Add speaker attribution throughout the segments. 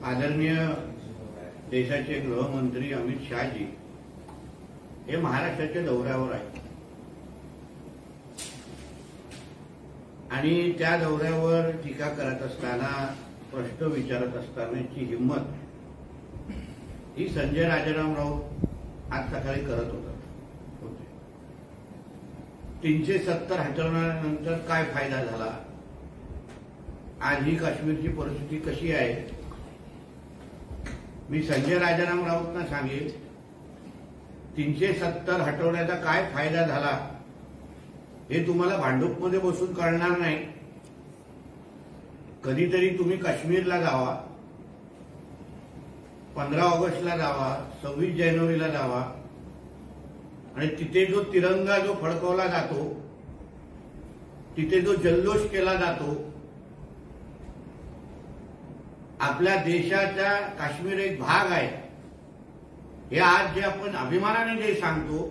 Speaker 1: आदरणीय देशाचे गृहमंत्री अमित शहाजी हे महाराष्ट्राच्या दौऱ्यावर आहेत आणि त्या दौऱ्यावर टीका करत असताना प्रश्न विचारत असतानाची हिंमत ही संजय राजाराम राऊत आज सकाळी करत होते. 370 हटवल्यानंतर काय फायदा झाला, आज ही काश्मीरची परिस्थिती कशी आहे. मी संजय राजाराम राऊतना सांगेन 370 हटवण्याचा काय फायदा झाला हे तुम्हाला भांडूपमध्ये बसून कळणार नाही. कधीतरी तुम्ही काश्मीरला जावा, 15 ऑगस्टला जावा, 26 जानेवारीला जावा आणि तिथे जो तिरंगा जो फडकवला जातो, तिथे जो जल्लोष केला जातो, आपल्या देशाचा काश्मीर एक भाग आहे हे आज जे आपण अभिमानाने जे सांगतो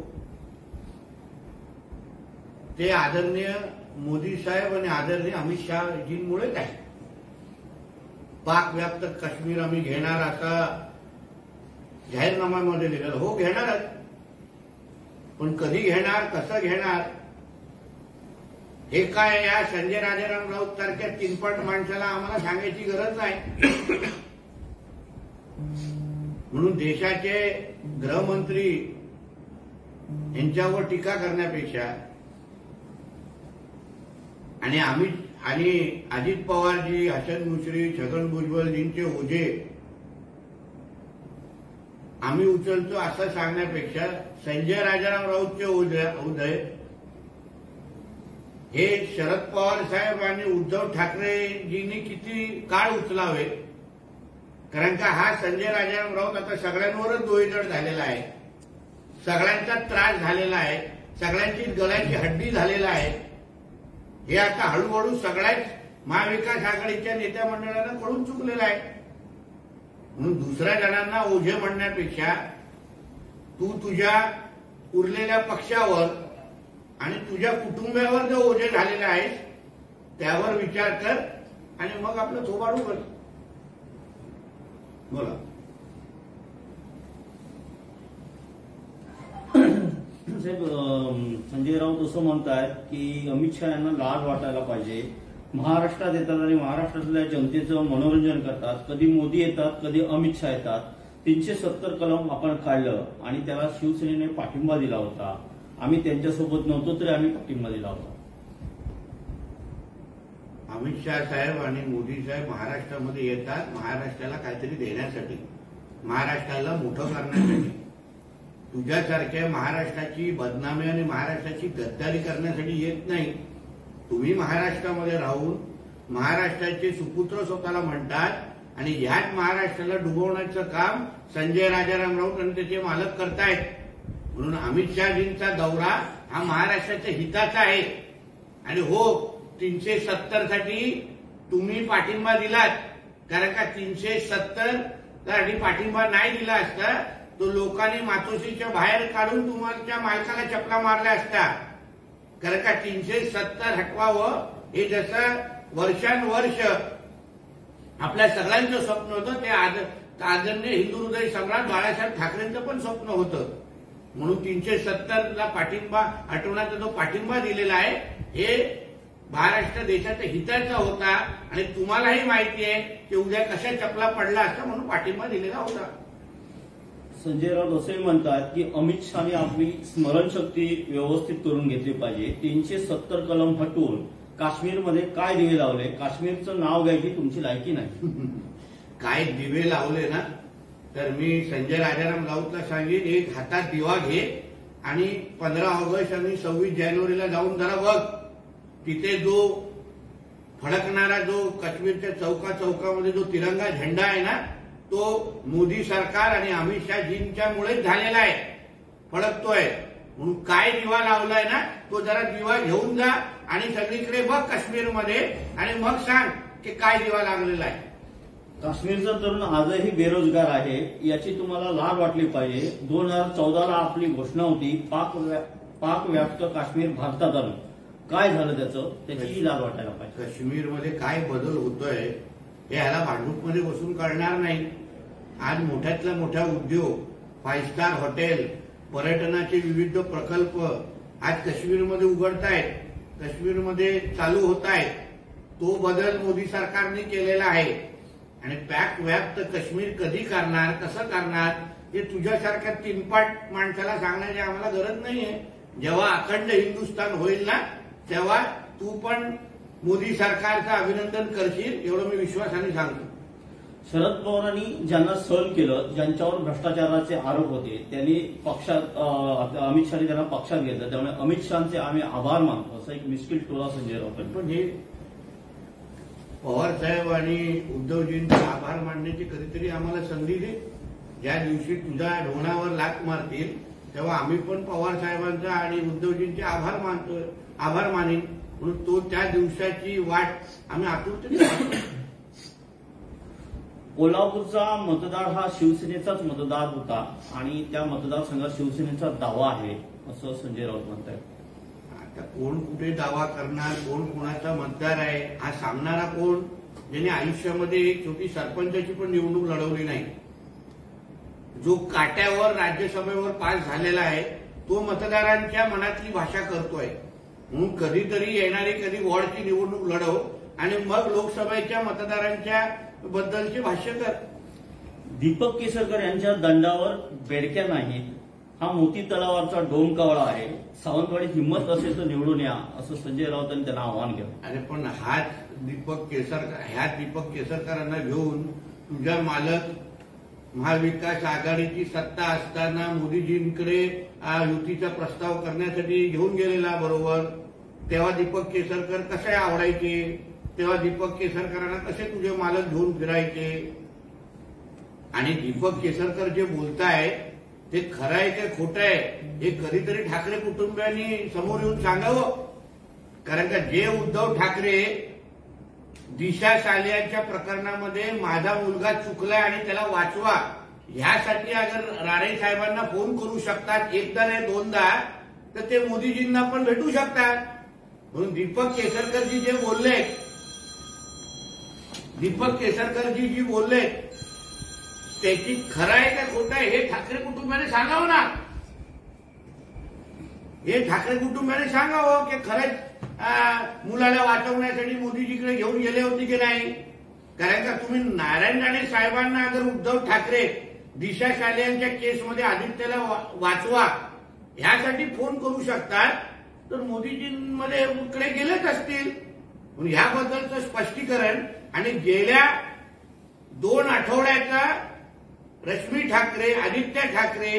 Speaker 1: ते आदरणीय मोदी साहेब आणि आदरणीय अमित शहाजींमुळेच आहे. पाक व्याप्त काश्मीर आम्ही घेणार असा जाहीरनाम्यामध्ये लिहिलं. हो, घेणारच, पण कधी घेणार, कसं घेणार हे काय या संजय राजाराम राऊत सारख्या तिनपट माणसाला आम्हाला सांगायची गरज नाही. म्हणून देशाचे गृहमंत्री यांच्यावर टीका करण्यापेक्षा आणि अजित पवारजी, हसन मुश्रीफ, छगन भुजबळजींचे ओझे आम्ही उचलतो असं सांगण्यापेक्षा संजय राजाराम राऊतचे ओझे हे शरद पवार साहेब आणि उद्धव ठाकरेजींनी किती काळ उचलावे. कारण का हा संजय राजाराम राऊत आता सगळ्यांवरच डोईजड झालेला आहे, सगळ्यांचा त्रास झालेला आहे, सगळ्यांची गळ्याची हड्डी झालेला आहे. हे आता हळूहळू सगळ्याच महाविकास आघाडीच्या नेत्या मंडळांना कळून चुकलेलं आहे. म्हणून दुसऱ्या जणांना ओझे म्हणण्यापेक्षा तू तुझ्या उरलेल्या पक्षावर आणि तुझ्या कुटुंबावर जो ओझे झालेला आहेस त्यावर विचार कर आणि मग आपलं थोबाडू कर. बोला.
Speaker 2: साहेब, संजय राऊत असं म्हणतात की अमित शहा यांना लाज वाटायला पाहिजे. महाराष्ट्रात येतात आणि महाराष्ट्रातल्या जनतेचं मनोरंजन करतात. कधी मोदी येतात, कधी अमित शहा येतात. 370 कलम आपण काढलं आणि त्याला शिवसेनेने पाठिंबा दिला होता. आम्ही त्यांच्यासोबत नव्हतो तरी आम्ही पाठिंबा दिला होता.
Speaker 1: अमित शहा साहेब आणि मोदी साहेब महाराष्ट्रामध्ये येतात महाराष्ट्राला काहीतरी देण्यासाठी, महाराष्ट्राला मोठं करण्यासाठी. तुझ्यासारख्या महाराष्ट्राची बदनामी आणि महाराष्ट्राची गद्दारी करण्यासाठी येत नाही. तुम्ही महाराष्ट्रामध्ये राहून महाराष्ट्राचे सुपुत्र स्वतःला म्हणतात आणि ह्याच महाराष्ट्राला डुबवण्याचं काम संजय राजाराम राऊत आणि त्याचे मालक करतायत. म्हणून अमित शहाजींचा दौरा हा महाराष्ट्राच्या हिताचा आहे. आणि हो, 370 साठी तुम्ही पाठिंबा दिलात, कारण का 370 साठी पाठिंबा नाही दिला असता तो लोकांनी मातोश्रीच्या बाहेर काढून तुमच्या मालकाला चपला मारल्या असता. कारण का 370 हटवावं हे जसं वर्षानुवर्ष आपल्या सगळ्यांचं स्वप्न होतं, ते आदरणीय हिंदू हृदय सम्राट बाळासाहेब ठाकरेंचं पण स्वप्न होतं. म्हणून 370ला पाठिंबा हटवण्याचा जो पाठिंबा दिलेला आहे हे महाराष्ट्र देशाच्या हिताचा होता आणि तुम्हालाही माहिती आहे की उद्या कशा चपला पडला असता म्हणून पाठिंबा दिलेला होता.
Speaker 2: संजय राऊत असंही म्हणतात की अमित शहाने आपली स्मरणशक्ती व्यवस्थित करून घेतली पाहिजे. 370 कलम हटवून काश्मीरमध्ये काय दिवे लावले, काश्मीरचं नाव घ्यायची तुमची लायकी नाही.
Speaker 1: काय दिवे लावले ना, तर मी संजय राजाराम राऊतला सांगेन एक हातात दिवा घे आणि 15 ऑगस्ट आणि 26 जानेवारीला जाऊन जरा बघ. तिथे जो फडकणारा जो काश्मीरच्या चौकामध्ये जो तिरंगा झेंडा आहे ना, तो मोदी सरकार आणि अमित शहाजींच्यामुळेच झालेला आहे, फडकतोय. म्हणून काय दिवा लावलाय ना तो जरा दिवा घेऊन जा आणि सगळीकडे बघ काश्मीरमध्ये आणि मग सांग की काय दिवा लागलेला आहे.
Speaker 2: काश्मीरचा तरुण आजही बेरोजगार आहे, याची तुम्हाला लाज वाटली पाहिजे. 2014ला आपली घोषणा होती पाक व्याप्त काश्मीर भारतात आलं. काय झालं त्याची लाज वाटायला पाहिजे.
Speaker 1: काश्मीरमध्ये काय बदल होतोय हे ह्याला भांडूपमध्ये बसून कळणार नाही. आज मोठ्यातल्या मोठ्या उद्योग, 5 स्टार हॉटेल, पर्यटनाचे विविध प्रकल्प आज काश्मीरमध्ये उघडतायत, काश्मीरमध्ये चालू होत आहेत. तो बदल मोदी सरकारने केलेला आहे. आणि पॅक व्याप्त काश्मीर कधी करणार, कसं करणार, हे तुझ्यासारख्या तीनपाट माणसाला सांगण्याची आम्हाला गरज नाहीये. जेव्हा अखंड हिंदुस्थान होईल ना, तेव्हा तू पण मोदी सरकारचं अभिनंदन करशील, एवढं मी विश्वासाने सांगतो.
Speaker 2: शरद पवारांनी ज्यांना सहन केलं, ज्यांच्यावर भ्रष्टाचाराचे आरोप होते, त्यांनी पक्षात अमित शहानी त्यांना पक्षात घेतलं. त्यामुळे अमित शहाचे आम्ही आभार मानतो, असं एक मिस्किल टोला संजय राऊत.
Speaker 1: पण हे पवार साहेब आणि उद्धवजींचा आभार मानण्याची कधीतरी आम्हाला संधी दे. ज्या दिवशी तुझ्या ढोणावर लाथ मारतील तेव्हा आम्ही पण पवार साहेबांचा आणि उद्धवजींचे आभार मानेन. म्हणून तो त्या दिवसाची वाट आम्ही आतुरतेने पाहतो.
Speaker 2: कोल्हापूरचा मतदार हा शिवसेनेचाच मतदार होता आणि त्या मतदारसंघात शिवसेनेचा दावा आहे, असं संजय राऊत म्हणतात.
Speaker 1: आता कोण कुठे दावा करणार, कोण कोणाचा मतदार आहे, हा सांगणारा कोण? ज्याने आयुष्यामध्ये एक छोटी सरपंचाची पण निवडणूक लढवली नाही, जो काट्यावर राज्यसभेवर पास झालेला आहे, तो मतदारांच्या मनातली भाषा करतोय. म्हणून कधीतरी येणारी कधी वॉर्डची निवडणूक लढव आणि मग लोकसभेच्या मतदारांच्या बद्दलचे भाष्य कर.
Speaker 2: दीपक केसरकर यांच्या दंडावर बेडक्या नाहीत, हा मोती तलावाचा डोमकावळा आहे. सावंतवाडीत हिंमत असेल तर निवडून या, असं संजय राऊतांनी त्यांना आव्हान केलं.
Speaker 1: अरे पण ह्या दीपक केसरकरांना घेऊन तुझ्या मालक महाविकास आघाडीची सत्ता असताना मोदीजींकडे युतीचा प्रस्ताव करण्यासाठी घेऊन गेलेला बरोबर. तेव्हा दीपक केसरकर कसे आवडायचे, तेव्हा दीपक केसरकरांना कसे तुझे मालक घेऊन फिरायचे. आणि दीपक केसरकर जे बोलताय ते खरं आहे का खोटं आहे, हे कधीतरी ठाकरे कुटुंबियांनी समोर येऊन सांगावं. कारण का जे उद्धव ठाकरे दिशा सालियांच्या प्रकरणामध्ये माझा मुलगा चुकलाय आणि त्याला वाचवा ह्यासाठी अगर राणे साहेबांना फोन करू शकतात, एकदा नाही दोनदा, तर ते मोदीजींना पण भेटू शकतात. म्हणून दीपक केसरकरजी जे बोलले, दीपक केसरकरजी जी बोलले त्याची खरं आहे का खोटं आहे हे ठाकरे कुटुंबाने सांगावं ना. हे ठाकरे कुटुंबाने सांगावं की खरंच मुलाला वाचवण्यासाठी मोदीजीकडे घेऊन गेले होते की नाही. कारण का तुम्ही नारायण राणे साहेबांना अगर उद्धव ठाकरे दिशा सालियांच्या केसमध्ये आदित्यला वाचवा ह्यासाठी फोन करू शकतात, तर मोदीजींमध्ये कडे गेलेच असतील. म्हणून ह्याबद्दलचं स्पष्टीकरण आणि गेल्या 2 आठवड्याचा रश्मी ठाकरे, आदित्य ठाकरे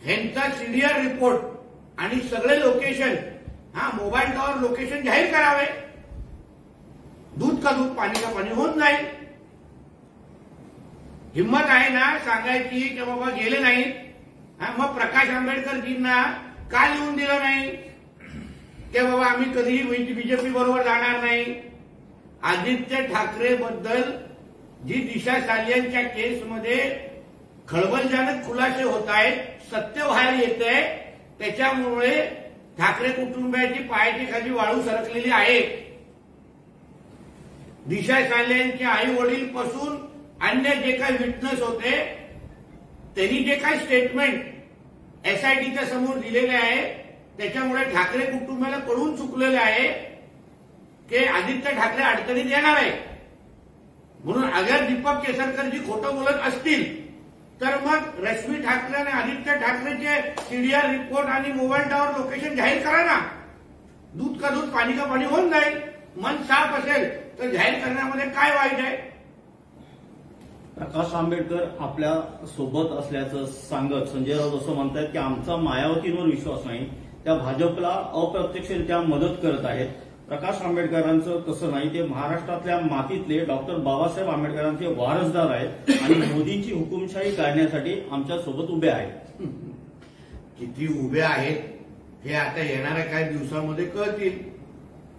Speaker 1: यांचा सीनियर रिपोर्ट आणि सगळे लोकेशन, मोबाईल टॉवर लोकेशन जाहीर करावे. दूध का दूध पाणी का पाणी होऊन जाईल. हिंमत आहे ना सांगायची की बाबा गेले नाहीत. मग प्रकाश आंबेडकरजींना का लिहून दिलं नाही की बाबा आम्ही कधीही बीजेपी बरोबर जाणार नाही. आदित्य ठाकरे बद्दल जी दिशा सालियांच्या केसमध्ये खळबळजनक खुलासे होत आहेत, सत्य बाहेर येत आहे, त्याच्यामुळे ठाकरे कुटुंबाची पायाची खाली वाळू सरकलेली आहे. दिशा सालियांचे आई वडील पासून अन्य जे काही विटनेस होते त्यांनी जे काही स्टेटमेंट एसआयटीच्या समोर दिलेले आहे, त्याच्यामुळे ठाकरे कुटुंबाला कळून चुकलेले आहे की आदित्य ठाकरे अडचणीत येणार आहे. म्हणून अगर दीपक केसरकरजी खोटं बोलत असतील तर मग रश्मी ठाकरे आणि आदित्य ठाकरेचे सीडीआर रिपोर्ट आणि मोबाईल टॉवर लोकेशन जाहीर करा ना. दूध का दूध पाणी का पाणी होऊन जाईल. मन साफ असेल तर जाहीर करण्यामध्ये काय वाईट आहे.
Speaker 2: प्रकाश आंबेडकर आपल्या सोबत असल्याचं सांगत संजय राऊत असं म्हणतात की आमचा मायावतींवर विश्वास नाही, त्या भाजपला अप्रत्यक्षरित्या मदत करत आहेत. प्रकाश आंबेडकरांचं तसं नाही, ते महाराष्ट्रातल्या मातीतले डॉक्टर बाबासाहेब आंबेडकरांचे वारसदार आहेत आणि मोदींची हुकुमशाही काढण्यासाठी आमच्या सोबत उभे आहेत.
Speaker 1: किती उभे आहेत हे आता येणाऱ्या काही दिवसामध्ये कळतील.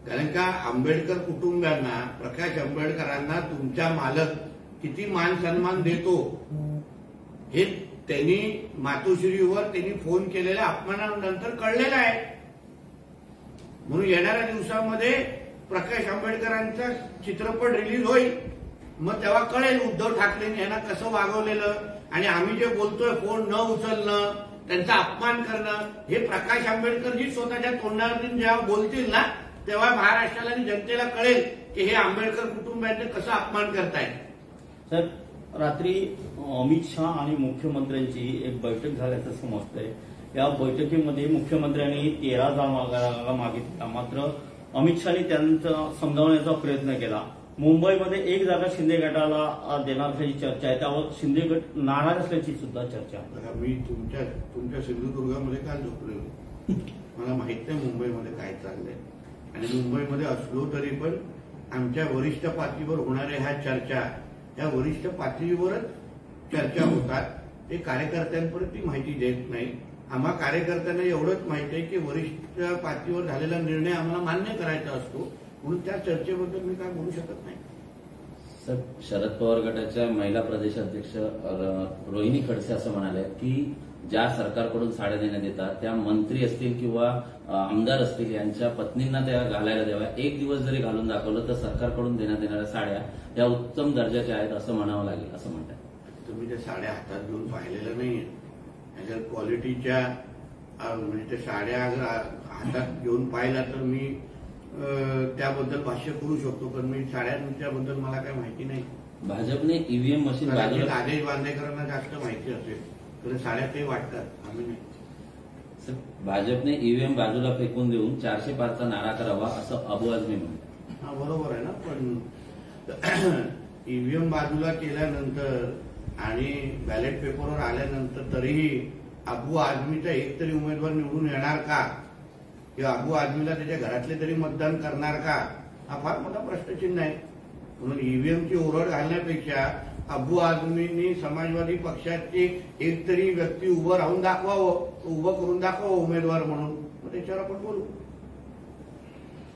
Speaker 1: कारण का आंबेडकर कुटुंबियांना, प्रकाश आंबेडकरांना तुमचा मालक किती मान सन्मान देतो हे त्यांनी मातोश्रीवर त्यांनी फोन केलेल्या अपमानानंतर कळलेलं आहे. म्हणून येणाऱ्या दिवसामध्ये प्रकाश आंबेडकरांचा चित्रपट रिलीज होईल मग तेव्हा कळेल उद्धव ठाकरेंनी यांना कसं वागवलेलं आणि आम्ही जे बोलतोय फोन न उचलणं, त्यांचा अपमान करणं, हे प्रकाश आंबेडकरजी स्वतःच्या तोंडावरून जेव्हा बोलतील ना तेव्हा महाराष्ट्राला आणि जनतेला कळेल की हे आंबेडकर कुटुंबियांचे कसं अपमान करतायत.
Speaker 2: सर, रात्री अमित शहा आणि मुख्यमंत्र्यांची एक बैठक झाल्याचं समजतंय. या बैठकीमध्ये मुख्यमंत्र्यांनी 13 मागितला, मात्र अमित शहानी त्यांचा समजावण्याचा प्रयत्न केला. मुंबईमध्ये 1 जागा शिंदे गटाला देणार असल्याची चर्चा आहे, त्यावर शिंदे गट नाराज असल्याची सुद्धा चर्चा आहे.
Speaker 1: मी तुमच्या सिंधुदुर्गामध्ये काल झोपलेलो, मला माहित नाही मुंबईमध्ये काय चाललंय आणि मुंबईमध्ये असलो तरी पण आमच्या वरिष्ठ पातळीवर होणाऱ्या ह्या चर्चा त्या वरिष्ठ पातळीवरच चर्चा होतात. ते कार्यकर्त्यांपर्यंत ती माहिती देत नाही. आम्हा कार्यकर्त्यांना एवढंच माहिती आहे की वरिष्ठ पातळीवर झालेला निर्णय आम्हाला मान्य करायचा असतो, म्हणून त्या चर्चेबद्दल मी काय बोलू शकत नाही.
Speaker 3: सर, शरद पवार गटाच्या महिला प्रदेशाध्यक्ष रोहिणी खडसे असं म्हणाले की ज्या सरकारकडून साड्या देण्यात येतात त्या मंत्री असतील किंवा आमदार असतील यांच्या पत्नींना त्या घालायला द्याव्या. 1 दिवस जरी घालून दाखवलं तर सरकारकडून देण्यात येणाऱ्या साड्या या उत्तम दर्जाच्या आहेत असं म्हणावं लागेल असं म्हणतात.
Speaker 1: तुम्ही त्या साड्या हातात घेऊन पाहिलेल्या नाहीये. जर क्वालिटीच्या म्हणजे त्या साड्या जर हातात घेऊन पाहिला तर मी त्याबद्दल भाष्य करू शकतो, पण मी साड्यांच्याबद्दल मला काही माहिती नाही.
Speaker 3: भाजपने ईव्हीएम मशीन
Speaker 1: आदेश बांदेकरांना जास्त माहिती असेल तर साड्या ते वाटतात, आम्ही नाही.
Speaker 3: भाजपने ईव्हीएम बाजूला फेकून देऊन 400 पारचा नारा करावा असं अबू आझमी म्हणतात.
Speaker 1: हा बरोबर आहे ना, पण ईव्हीएम बाजूला केल्यानंतर आणि बॅलेट पेपरवर आल्यानंतर तरीही अबू आझमीचा एक तरी उमेदवार निवडून येणार का किंवा अबू आझमीला त्याच्या घरातले तरी मतदान करणार का, हा फार मोठा प्रश्नचिन्ह आहे. म्हणून ईव्हीएमची ओरड घालण्यापेक्षा अबू आझमींनी समाजवादी पक्षाची एक तरी व्यक्ती उभं राहून दाखवावं, उभं करून दाखवावं उमेदवार म्हणून, मग त्याच्यावर आपण बोलू.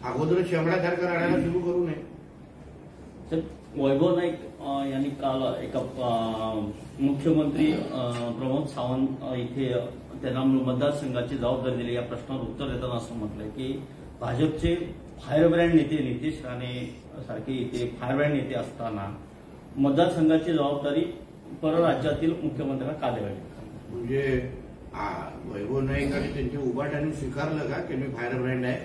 Speaker 1: अगोदर शेवड्यासारखं रडायला सुरू करू नये.
Speaker 2: वैभव नाईक यांनी काल एका मुख्यमंत्री प्रमोद सावंत इथे त्यांना मतदारसंघाची जबाबदारी दिली. या प्रश्नावर उत्तर देताना असं म्हटलंय की भाजपचे फायर ब्रँड नेते नितेश राणे सारखे इथे फायर ब्रँड नेते असताना मतदारसंघाची जबाबदारी परराज्यातील मुख्यमंत्र्यांना का द्यावी.
Speaker 1: म्हणजे वैभव नाईक आणि त्यांच्या उभाटाने स्वीकारलं का की मी फायर ब्रँड आहे.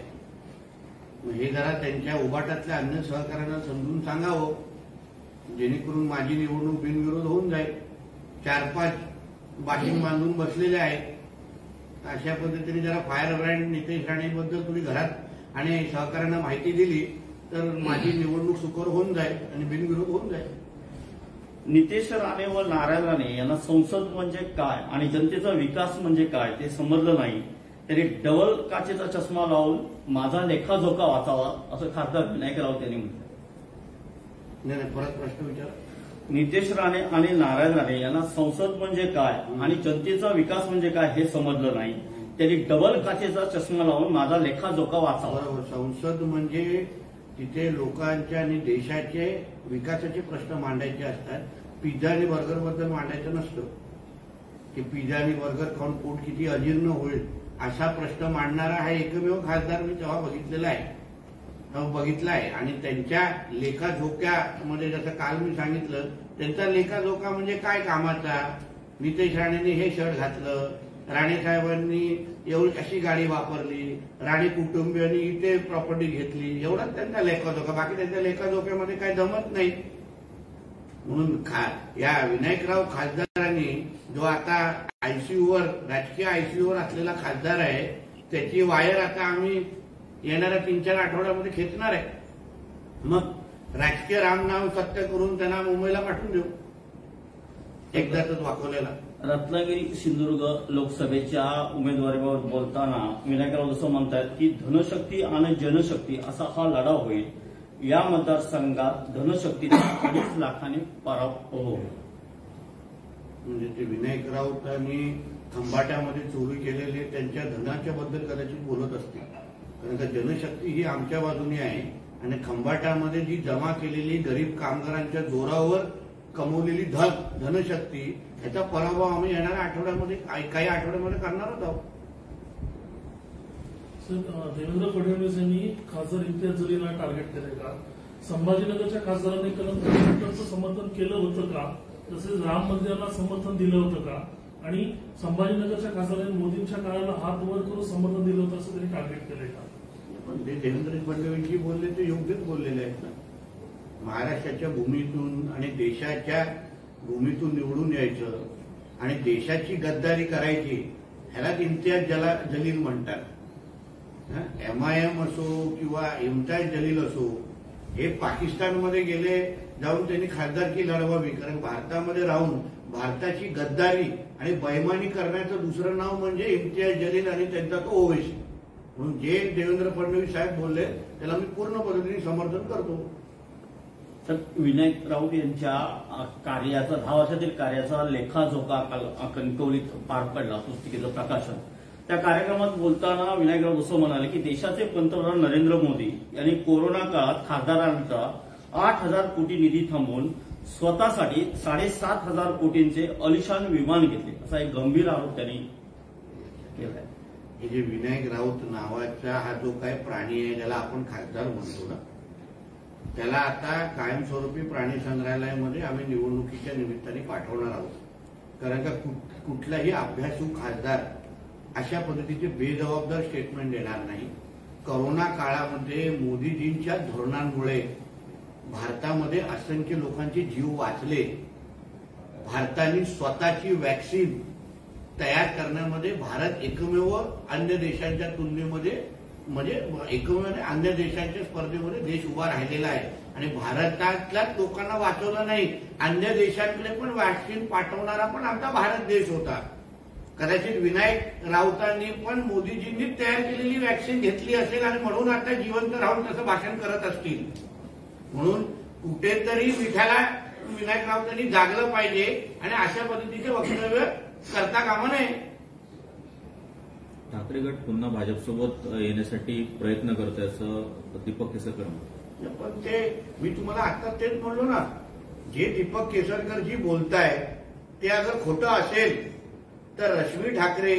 Speaker 1: हे जरा त्यांच्या उभाटातल्या अन्य सहकार्यांना समजून सांगावं, जेणेकरून माझी निवडणूक बिनविरोध होऊन जाईल. 4-5 बाशिंग बांधून बसलेले आहेत. अशा पद्धतीने जरा फायर ब्रँड नितेश राणेबद्दल तुम्ही घरात आणि सहकार्यांना माहिती दिली तर माझी निवडणूक सुकर होऊन जाईल आणि बिनविरोध होऊन जाईल.
Speaker 2: नितेश राणे व नारायण राणे यांना संसद म्हणजे काय आणि जनतेचा विकास म्हणजे काय ते समजलं नाही, तरी डबल काचेचा चष्मा लावून माझा लेखाजोखा वाचावा असं खासदार विनायक राऊत यांनी म्हटलं.
Speaker 1: नाही, परत प्रश्न विचार.
Speaker 2: नितेश राणे आणि नारायण राणे यांना संसद म्हणजे काय आणि जनतेचा विकास म्हणजे काय हे समजलं नाही, त्यांनी डबल काचेचा चष्मा लावून माझा लेखाजोखा वाचावा.
Speaker 1: बरोबर. संसद म्हणजे तिथे लोकांच्या आणि देशाचे विकासाचे प्रश्न मांडायचे असतात. पिझ्झा आणि बर्गरबद्दल मांडायचं नसतं की पिझ्झा आणि बर्गर खाऊन पोट किती अजीर्ण होईल असा प्रश्न मांडणारा हा एकमेव खासदार मी तेव्हा बघितला आहे. आणि त्यांच्या लेखाजोख्यामध्ये जसं काल मी सांगितलं, त्यांचा लेखाजोखा म्हणजे काय कामाचा. नितेश राणेंनी हे शर्ट घातलं, राणे साहेबांनी एवढी अशी गाडी वापरली, राणे कुटुंबियांनी इथे प्रॉपर्टी घेतली, एवढाच त्यांचा लेखाजोखा. बाकी त्यांच्या लेखाजोख्यामध्ये काही जमत नाही. म्हणून या विनायकराव खासदारांनी जो आता आयसीयूवर राजकीय आयसीयूवर असलेला खासदार आहे त्याची वायर आता आम्ही येणाऱ्या 3-4 आठवड्यामध्ये खेचणार आहे. मग राजकीय रामनाम सत्य करून त्यांना मुंबईला पाठवून देऊ एकदाच वाकवलेला.
Speaker 2: रत्नागिरी सिंधुदुर्ग लोकसभेच्या उमेदवारीबाबत बोलताना विनायकराव असं म्हणतात की धनशक्ती आणि जनशक्ती असा हा लढा होईल. या मतदारसंघात धनशक्तीचा 2.5 लाखांनी पराभव होईल.
Speaker 1: म्हणजे ते विनायक राऊतांनी खंबाट्यामध्ये चोरी केलेली त्यांच्या धनाच्या बद्दल कदाचित बोलत असतील, कारण का जनशक्ती ही आमच्या बाजूने आहे आणि खंबाट्यामध्ये जी जमा केलेली गरीब कामगारांच्या जोरावर कमवलेली धनशक्ती याचा पराभव आम्ही येणाऱ्या आठवड्यामध्ये काही आठवड्यामध्ये करणारच आहोत.
Speaker 4: सर, देवेंद्र फडणवीस यांनी खासदार इम्तियाज जलीलला टार्गेट केलंय का संभाजीनगरच्या खासदारांनी कलम 73चं समर्थन केलं होतं का? तसेच राम मंदिराला समर्थन दिलं होतं का? आणि संभाजीनगरच्या खासदारांनी मोदींच्या काळाला हात वर करून समर्थन दिलं होतं असं त्यांनी टार्गेट केलंय का?
Speaker 1: पण ते देवेंद्र फडणवीसजी बोलले ते योग्यच बोललेले आहेत ना. महाराष्ट्राच्या भूमीतून आणि देशाच्या भूमीतून निवडून यायचं आणि देशाची गद्दारी करायची, ह्यालाच इम्तियाज जलील म्हणतात. MIM असो किंवा इम्तियाज जलील असो, हे पाकिस्तानमध्ये गेले जाऊन त्यांनी खासदारकी लढवावी, कारण भारतामध्ये राहून भारताची गद्दारी आणि बैमानी करण्याचं दुसरं नाव म्हणजे इम्तियाज जलील आणि त्यांचा तो ओवेसी. म्हणून जे देवेंद्र फडणवीस साहेब बोलले त्याला मी पूर्ण पद्धतीने समर्थन करतो.
Speaker 2: तर विनायक राऊत यांच्या कार्याचा 10 वर्षातील कार्याचा लेखाजोखा काल कणकवलीत पार पडला, पुस्तिकेचं प्रकाशन. त्या कार्यक्रमात बोलताना विनायक राऊत असं म्हणाले की देशाचे पंतप्रधान नरेंद्र मोदी यांनी कोरोना काळात खासदारांचा 8,000 कोटी निधी थांबवून स्वतःसाठी 7,500 कोटींचे अलिशान विमान घेतले, असा एक गंभीर आरोप त्यांनी केलाय.
Speaker 1: हे जे विनायक राऊत नावाचा हा जो काय प्राणी आहे ज्याला आपण खासदार म्हणतो ना, त्याला आता कायमस्वरूपी प्राणी संग्रहालयामध्ये आम्ही निवडणुकीच्या निमित्ताने पाठवणार आहोत. कारण का कुठलाही अभ्यासू खासदार अशा पद्धतीचे बेजबाबदार स्टेटमेंट देणार नाही. कोरोना काळामध्ये मोदीजींच्या धोरणांमुळे भारतामध्ये असंख्य लोकांचे जीव वाचले. भारताने स्वतःची वॅक्सिन तयार करण्यामध्ये भारत एकमेव अन्य देशांच्या तुलनेमध्ये म्हणजे एकमेव अन्य देशांच्या स्पर्धेमध्ये देश उभा राहिलेला आहे. आणि भारतातल्याच लोकांना वाचवलं नाही, अन्य देशांकडे पण वॅक्सिन पाठवणारा पण आमचा भारत देश होता. कदाचित विनायक राऊतांनी पण मोदीजींनी तयार केलेली वॅक्सिन घेतली असेल आणि म्हणून आता जिवंत राहून तसं भाषण करत असतील. म्हणून कुठेतरी विनायक राऊतांनी जागलं पाहिजे आणि अशा पद्धतीचे वक्तव्य करता कामा नये.
Speaker 5: ठाकरे गट पुन्हा भाजपसोबत येण्यासाठी प्रयत्न करतोय असं दीपक केसरकर म्हणतात.
Speaker 1: पण ते मी तुम्हाला आता तेच म्हणलो ना, जे दीपक केसरकरजी बोलताय ते अगर खोटं असेल तर रश्मी ठाकरे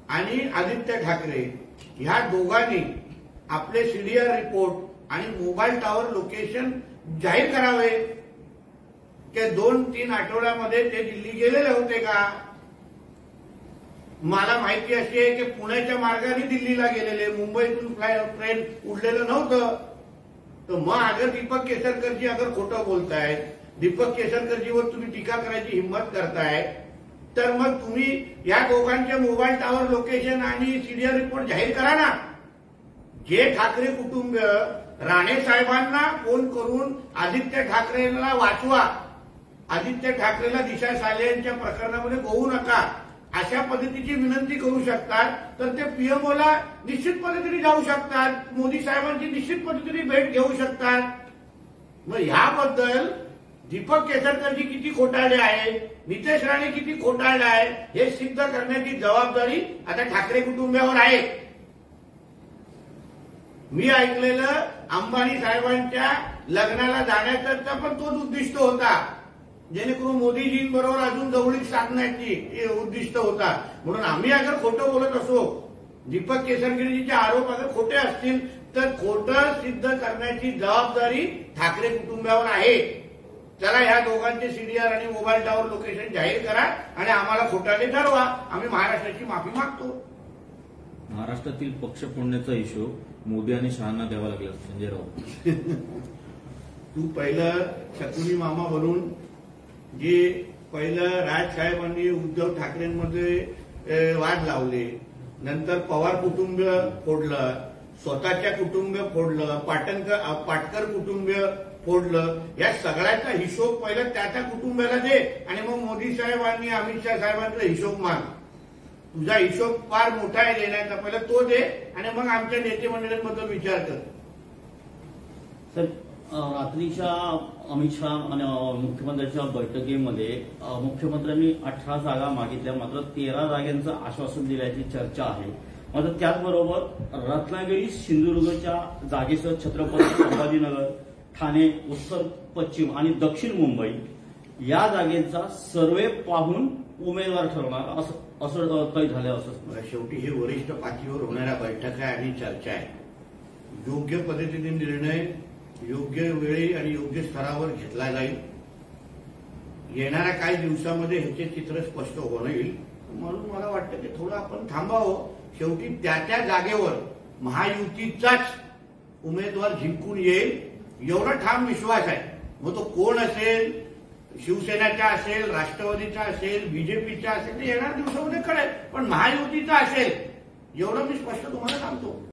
Speaker 1: आणि आदित्य ठाकरे ह्या दोघांनी आपले सीडीआर रिपोर्ट आणि मोबाईल टॉवर लोकेशन जाहीर करावे. की 2-3 आठवड्यामध्ये ते दिल्ली गेलेले होते का? मला माहिती अशी आहे की पुण्याच्या मार्गाने दिल्लीला गेलेले, मुंबईतून ट्रेन उडलेलं नव्हतं. तर मग अगर दीपक केसरकरजी अगर खोटं बोलतायत, दीपक केसरकरजीवर तुम्ही टीका करायची हिंमत करताय, तर मग तुम्ही या दोघांचे मोबाईल टॉवर लोकेशन आणि सीडीआर रिपोर्ट जाहीर करा ना. जे ठाकरे कुटुंब राणे साहेबांना फोन करून आदित्य ठाकरेला वाचवा, आदित्य ठाकरेला दिशा सालेंच्या प्रकरणामध्ये गोवू नका, अशा पद्धतीची विनंती करू शकतात, तर ते पीएमओला निश्चित पद्धतीने जाऊ शकतात, मोदी साहेबांची निश्चित पद्धतीने भेट घेऊ शकतात. मग ह्याबद्दल दीपक केसरकरजी किती खोटारडे आहे, नितेश राणे किती खोटारडे आहे, हे सिद्ध करण्याची जबाबदारी आता ठाकरे कुटुंबावर आहे. मी ऐकलेलं अंबानी साहेबांच्या लग्नाला जाण्याचा पण तोच उद्दिष्ट होता, जेणेकरून मोदीजींबरोबर अजून जवळीक साधण्याची उद्दिष्ट होता. म्हणून आम्ही अगर खोटं बोलत असो, दीपक केसरकरजीचे आरोप अगर खोटे असतील तर खोटं सिद्ध करण्याची जबाबदारी ठाकरे कुटुंबावर आहे. चला ह्या दोघांचे सीडीआर आणि मोबाईल टॉवर लोकेशन जाहीर करा आणि आम्हाला खोटाने ठरवा, आम्ही महाराष्ट्राची माफी मागतो.
Speaker 5: महाराष्ट्रातील पक्ष फोडण्याचा हिशोब मोदी आणि शहांना द्यावा लागला संजय राऊत.
Speaker 1: तू पहिलं शकुनी मामा बनून जे पहिलं राजसाहेबांनी उद्धव ठाकरेंमध्ये वाद लावले, नंतर पवार कुटुंब फोडलं, स्वतःच्या कुटुंब फोडलं, पाटकर कुटुंब फोडलं, या सगळ्याचा हिशोब पहिला त्या कुटुंबाला दे आणि मग मोदी साहेबांनी अमित शाह साहेबांचा हिशोब माग. तुझा हिशोब फार मोठा आहे देण्याचा, पहिला तो दे आणि मग आमच्या नेते मंडळींबद्दल विचार कर.
Speaker 2: सर, रात्रीच्या अमित शहा आणि मुख्यमंत्र्यांच्या बैठकीमध्ये मुख्यमंत्र्यांनी 18 जागा मागितल्या, मात्र 13 जागांचं आश्वासन दिल्याची चर्चा आहे. मात्र त्याचबरोबर रत्नागिरी सिंधुदुर्गच्या जागेसह छत्रपती संभाजीनगर, ठाणे, उत्तर पश्चिम आणि दक्षिण मुंबई या जागेचा सर्वे पाहून उमेदवार ठरवणार असं काही झालं. असं
Speaker 1: शेवटी हे वरिष्ठ पातळीवर होणाऱ्या बैठका आणि चर्चा आहे. योग्य पद्धतीने निर्णय योग्य वेळी आणि योग्य स्तरावर घेतला जाईल. येणाऱ्या काही दिवसामध्ये ह्याचे चित्र स्पष्ट होईल. म्हणून मला वाटतं की थोडं आपण थांबावं. शेवटी त्या जागेवर महायुतीचाच उमेदवार जिंकून येईल एवढा ठाम विश्वास आहे. मग तो कोण असेल, शिवसेनेचा असेल, राष्ट्रवादीचा असेल, बीजेपीचा असेल, ते येणाऱ्या दिवसामध्ये कळेल. पण महायुतीचा असेल एवढं मी स्पष्ट तुम्हाला सांगतो.